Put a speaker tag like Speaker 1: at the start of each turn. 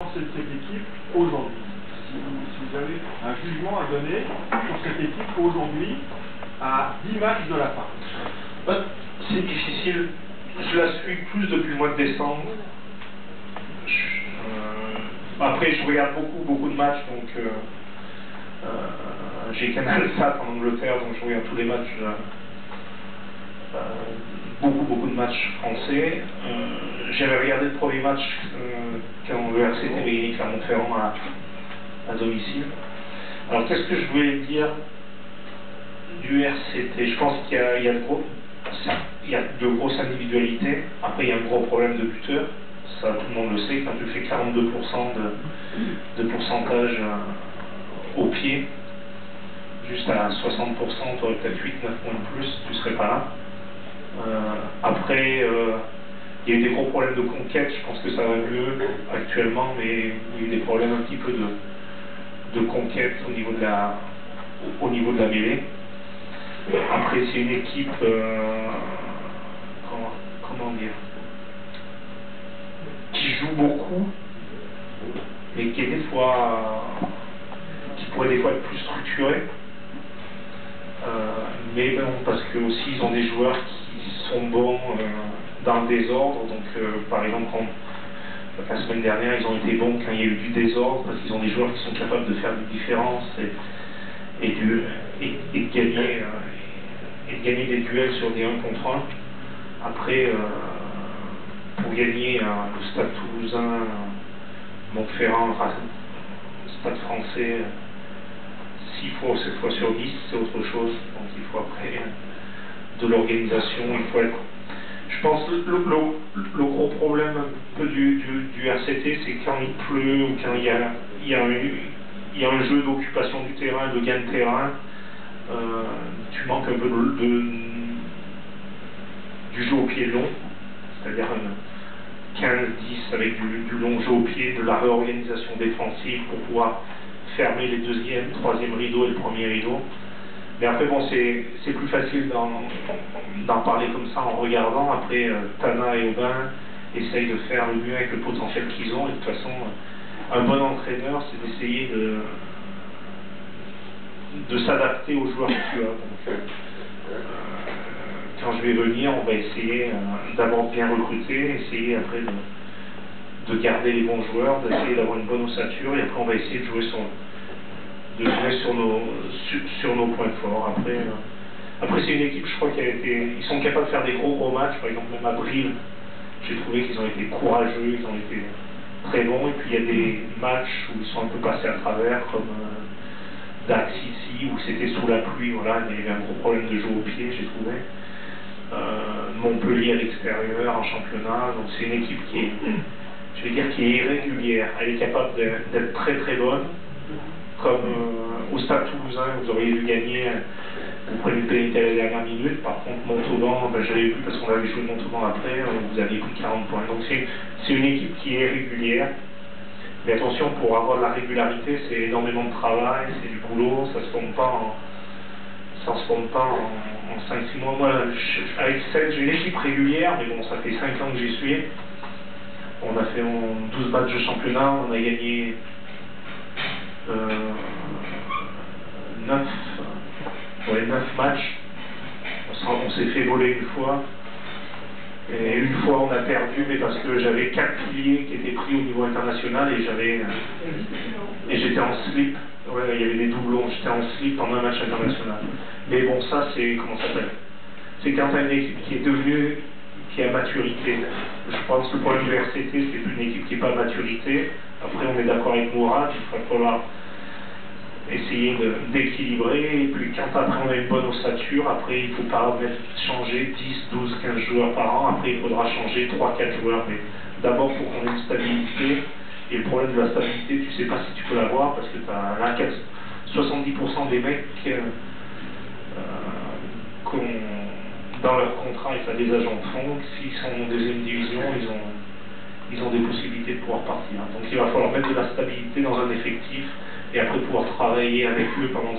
Speaker 1: C'est cette équipe aujourd'hui. Si vous avez un jugement à donner sur cette équipe aujourd'hui à 10 matchs de la fin.
Speaker 2: C'est difficile. Je la suis plus depuis le mois de décembre. Après, je regarde beaucoup de matchs, donc j'ai Canal Sat en Angleterre, donc je regarde tous les matchs. Beaucoup de matchs français. J'avais regardé le premier match quand le RCT avait gagné Clermont-Ferrand à domicile. Alors qu'est-ce que je voulais dire du RCT? Je pense qu'il y a de grosses individualités. Après, il y a un gros problème de buteur. Ça, tout le monde le sait. Quand tu fais 42% de pourcentage au pied, juste à 60%, tu aurais peut-être 8-9 points de plus, tu ne serais pas là. Après, il y a eu des gros problèmes de conquête. Je pense que ça va mieux actuellement, mais il y a eu des problèmes un petit peu de conquête au niveau de la mêlée. Après, c'est une équipe, comment dire, qui joue beaucoup, mais qui est des fois, qui pourrait des fois être plus structurée. Mais bon, parce que aussi ils ont des joueurs qui sont bons dans le désordre. Donc, par exemple, la semaine dernière, ils ont été bons quand il y a eu du désordre, parce qu'ils ont des joueurs qui sont capables de faire une différence et de gagner des duels sur des 1 contre 1. Après, pour gagner le Stade Toulousain, Montferrand, Stade Français, 6 fois ou 7 fois sur 10, c'est autre chose. Donc il faut après de l'organisation, il faut être... Je pense que le gros problème un peu du RCT, c'est quand il pleut ou quand il y a un jeu d'occupation du terrain, de gain de terrain, tu manques un peu du jeu au pied long, c'est-à-dire 15-10 avec du long jeu au pied, de la réorganisation défensive pour pouvoir fermer les deuxième, troisième rideaux et le premier rideau. Mais après, bon, c'est plus facile d'en parler comme ça en regardant. Après, Tana et Aubin essayent de faire le mieux avec le potentiel qu'ils ont. Et de toute façon, un bon entraîneur, c'est d'essayer de s'adapter aux joueurs que tu as. Donc, quand je vais venir, on va essayer d'abord bien recruter, essayer après de garder les bons joueurs, d'essayer d'avoir une bonne ossature, et après on va essayer de jouer sur nos points forts. Après c'est une équipe, je crois, ils sont capables de faire des gros matchs. Par exemple, même à Brive, j'ai trouvé qu'ils ont été courageux, ils ont été très bons. Et puis il y a des matchs où ils sont un peu passés à travers, comme Dax ici, où c'était sous la pluie, voilà, il y avait un gros problème de jeu au pied, j'ai trouvé. Montpellier à l'extérieur, en championnat. Donc c'est une équipe qui est irrégulière. Elle est capable d'être très bonne. Comme au Stade Toulousain, vous auriez dû gagner, vous prenez une pénalité à la dernière minute. Par contre, Montauban, j'avais vu parce qu'on avait joué Montauban après, vous aviez pris 40 points. Donc c'est une équipe qui est régulière. Mais attention, pour avoir de la régularité, c'est énormément de travail, c'est du boulot, ça ne se forme pas en 5-6 mois. Moi, avec 7, j'ai une équipe régulière, mais bon, ça fait 5 ans que j'y suis. On a fait 12 matchs de championnat, on a gagné 9 matchs. On s'est fait voler une fois. Et une fois on a perdu, mais parce que j'avais 4 piliers qui étaient pris au niveau international et j'étais en slip. Ouais, il y avait des doublons, j'étais en slip pendant un match international. Mais bon, ça c'est, comment ça s'appelle? C'est quand tu as une équipe qui est devenue, qui a maturité. Je pense que le problème du RCT, c'est plus une équipe qui n'est pas à maturité. Après, on est d'accord avec Mourad, il va falloir essayer d'équilibrer. Et puis quand après on a une bonne ossature, après il ne faut pas changer 10, 12, 15 joueurs par an. Après il faudra changer 3-4 joueurs. Mais d'abord pour qu'on ait une stabilité. Et le problème de la stabilité, tu ne sais pas si tu peux l'avoir parce que tu as là 70% des mecs dans leur contrat et ça des agents de fonds, s'ils sont en deuxième division, ils ont des possibilités de pouvoir partir. Donc il va falloir mettre de la stabilité dans un effectif et après pouvoir travailler avec eux pendant